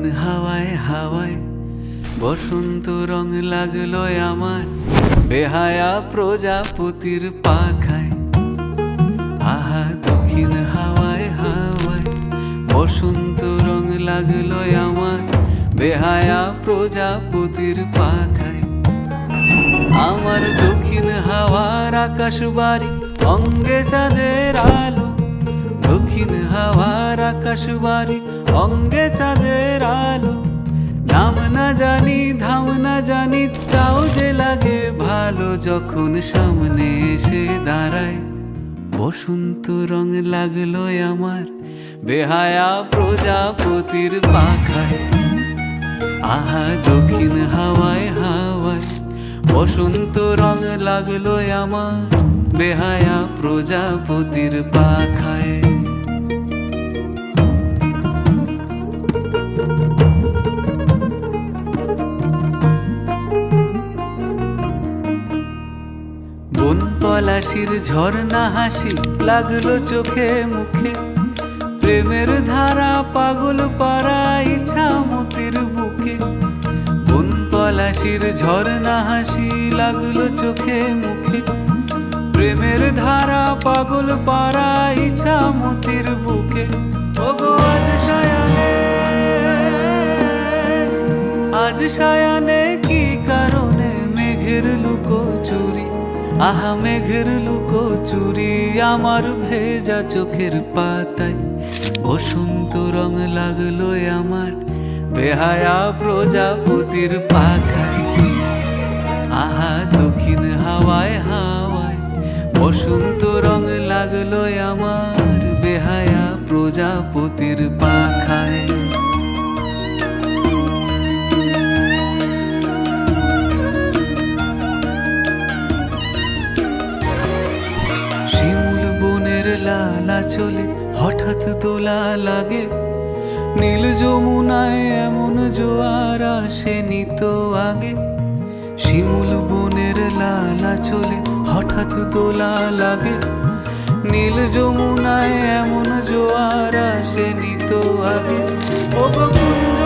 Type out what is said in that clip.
দক্ষিণ হাওয়ায় হাওয়ায় বসন্ত রং লাগলো আমার বেহায়া প্রজাপতির পাখায়। আহা দক্ষিণ হাওয়ায় হাওয়ায় বসন্ত রং লাগলো আমার বেহায়া প্রজাপতির পাখায়। আমার দক্ষিণ হাওয়ার আকাশ বাড়ি অঙ্গে চাঁদের আলো, দক্ষিণ হাওয়ার আকাশ বাড়ি অঙ্গে চাঁদের আলো। নাম না জানি ধাম না জানি তাও যে লাগে ভালো যখন সামনে এসে দাঁড়ায়। বসন্ত রং লাগলো আমার বেহায়া প্রজাপতির পাখায়। আহা দক্ষিণ হাওয়ায় হাওয়ায় বসন্ত রং লাগলো আমার বেহায়া প্রজাপতির পাখায়। বন পলাশির ঝর্ণা হাসি লাগলো চোখে মুখে, প্রেমের ধারা পাগল পাড়া ইচ্ছা মতির বুকে। বন পলাশির ঝর্ণা হাসি লাগলো চোখে মুখে, প্রেমের ধারা পাগল পাড়া ইচ্ছা মতির বুকে। ওগো আজ সায়ানে কি কারণে মেঘের লুকো চুরি, আহা মেঘের লুকো চুরি আমার ভেজা চোখের পাতায়। বসন্ত রং লাগলো আমার বেহায়া প্রজাপতির পাখায়। আহা দক্ষিণ হাওয়ায় হাওয়ায় বসন্ত রং লাগলো আমার বেহায়া প্রজাপতির পাখায়। লালা চলে হঠাৎ দোলা লাগে, নীল যমুনায় এমন জোয়ার আসেনি তো আগে। শিমুল বনের লালা চলে হঠাৎ দোলা লাগে, নীল যমুনায় এমন জোয়ার আসেনি তো আগে। ও কুঞ্জ